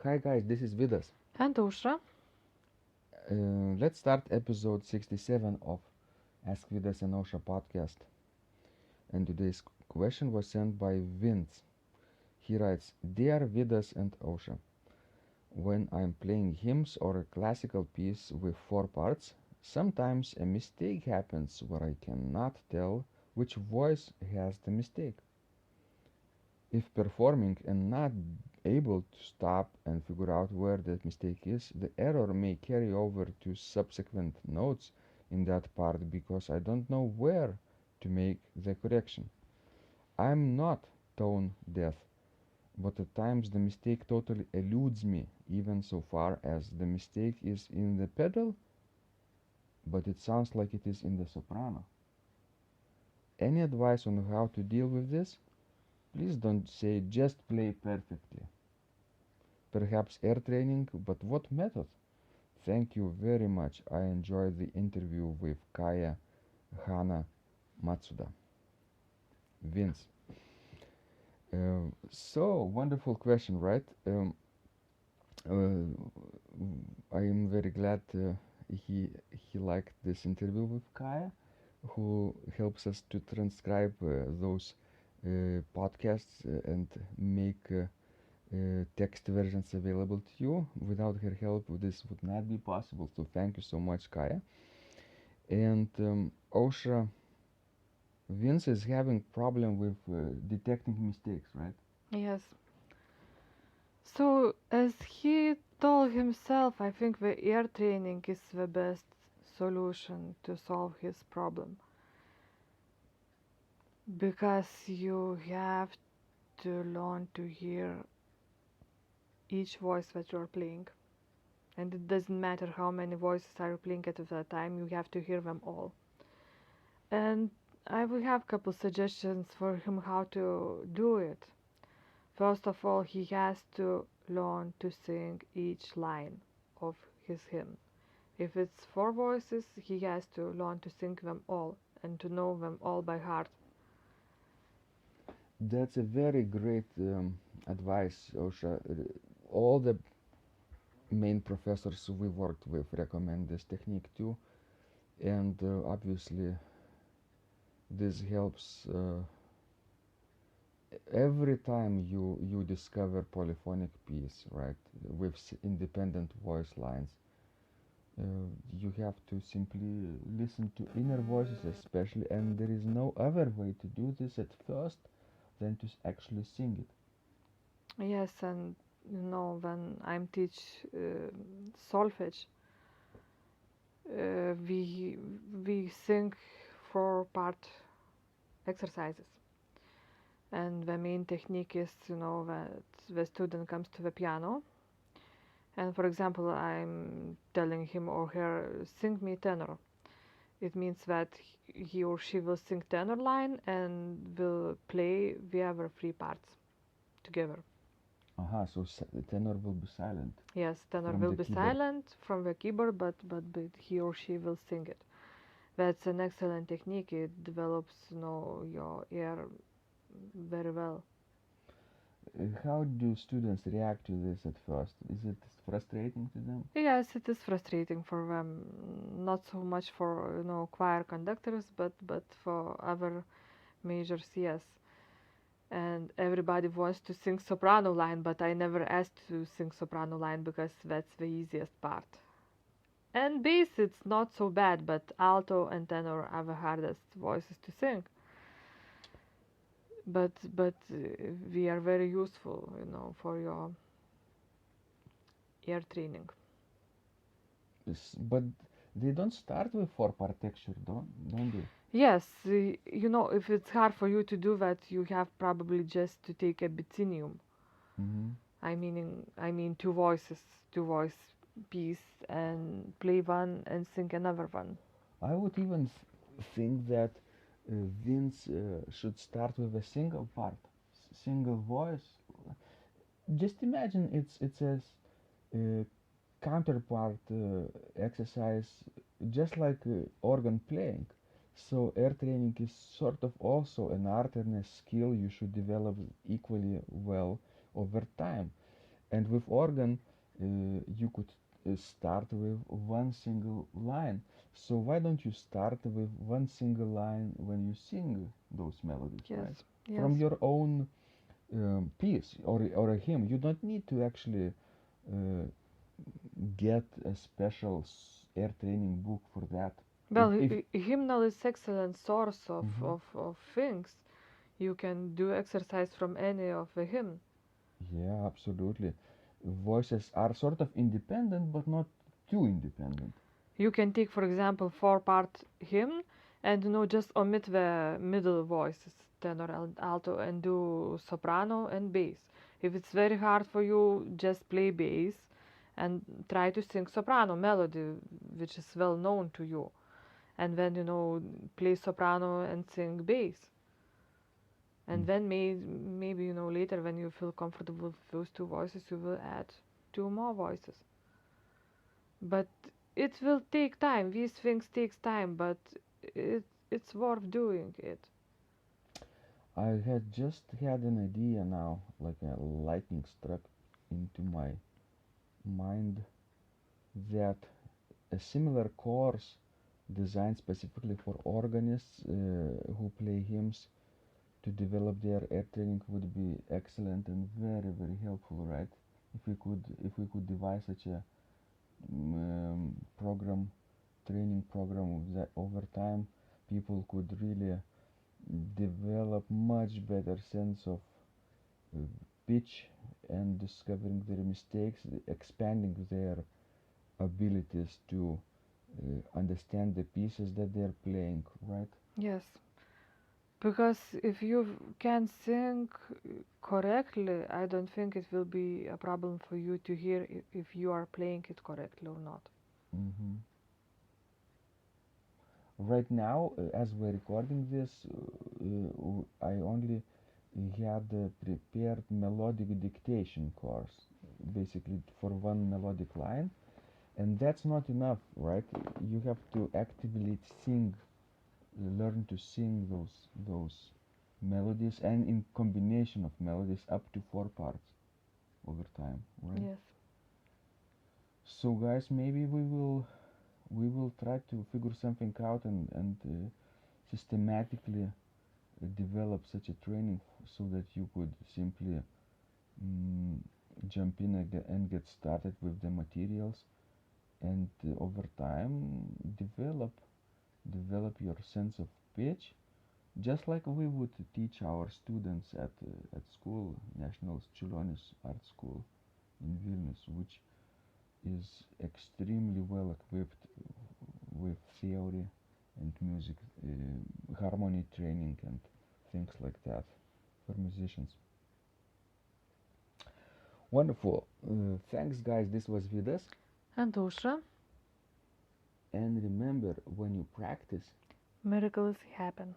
Hi guys, this is Vidas. And Ausra. Let's start episode 67 of Ask Vidas and Osha podcast. And today's question was sent by Vince. He writes, Dear Vidas and Osha, when I'm playing hymns or a classical piece with four parts, sometimes a mistake happens where I cannot tell which voice has the mistake. If performing and not able to stop and figure out where that mistake is, the error may carry over to subsequent notes in that part because I don't know where to make the correction. I'm not tone deaf, but at times the mistake totally eludes me, even so far as the mistake is in the pedal, but it sounds like it is in the soprano. Any advice on how to deal with this? Please don't say just play perfectly. Perhaps air training, but what method? Thank you very much. I enjoyed the interview with Kae Hannah Matsuda. Vince. So wonderful question, right? I am very glad he liked this interview with Kaya, who helps us to transcribe those podcasts and make text versions available to you. Without her help, this would not be possible. So thank you so much, Kaya. And Osha, Vince is having problem with detecting mistakes, right? Yes. So, as he told himself, I think the air training is the best solution to solve his problem. Because you have to learn to hear each voice that you're playing. And it doesn't matter how many voices are you playing at a time, you have to hear them all. And I will have a couple suggestions for him how to do it. First of all, he has to learn to sing each line of his hymn. If it's four voices, he has to learn to sing them all and to know them all by heart. That's a very great advice, Osha. All the main professors we worked with recommend this technique too, and obviously this helps every time you discover polyphonic piece, right, with independent voice lines. You have to simply listen to inner voices especially, and there is no other way to do this at first than to actually sing it. Yes, and when I'm teach solfege, we sing four part exercises, and the main technique is that the student comes to the piano, and for example, I'm telling him or her, sing me tenor. It means that he or she will sing tenor line and will play the other three parts together. Aha, so the tenor will be silent Yes, tenor from will the be keyboard. silent from the keyboard, but he or she will sing it. That's an excellent technique. It develops, your ear very well. How do students react to this at first? Is it frustrating to them? Yes, it is frustrating for them. Not so much for choir conductors, but for other majors, yes. And everybody wants to sing soprano line, but I never asked to sing soprano line because that's the easiest part. And bass, it's not so bad, but alto and tenor are the hardest voices to sing. But we are very useful, for your ear training. But they don't start with four-part texture, don't they? Yes, if it's hard for you to do that, you have probably just to take a bitinium. Mm-hmm. I mean two voice piece, and play one and sing another one. I would even think that Vince should start with a single part, single voice. Just imagine it's a counterpart exercise, just like organ playing. So air training is sort of also an art and a skill you should develop equally well over time. And with organ, you could start with one single line. So why don't you start with one single line when you sing those melodies, right? Yes, From yes. your own piece or a hymn. You don't need to actually uh, get a special air training book for that. Well, If hymnal is excellent source Mhm. of things. You can do exercise from any of the hymn. Yeah, absolutely. Voices are sort of independent, but not too independent. You can take, for example, four-part hymn and just omit the middle voices, tenor and alto, and do soprano and bass. If it's very hard for you, just play bass and try to sing soprano melody, which is well known to you. And then, play soprano and sing bass. And Mm. then maybe, later when you feel comfortable with those two voices, you will add two more voices. But it will take time. These things takes time, but it's worth doing it. I had just had an idea now, like a lightning struck into my mind that a similar course designed specifically for organists who play hymns to develop their air training would be excellent and very very helpful, right? If we could devise such a program, training program that over time people could really develop much better sense of uh, pitch and discovering their mistakes, expanding their abilities to understand the pieces that they're playing, right? Yes, because if you can sing correctly, I don't think it will be a problem for you to hear if you are playing it correctly or not. hmm Right now, as we're recording this, I only had a prepared melodic dictation course, basically for one melodic line, and that's not enough, right? You have to actively sing, learn to sing those melodies, and in combination of melodies up to four parts over time, right? Yes. So, guys, maybe we will try to figure something out and systematically develop such a training so that you could simply mm, jump in and get started with the materials and over time develop your sense of pitch just like we would teach our students at school, National Čiurlionis Art School in Vilnius, which is extremely well equipped with theory and music, harmony training and things like that for musicians. Wonderful. Thanks, guys. This was Vidas. And Ausra, And remember, when you practice, miracles happen.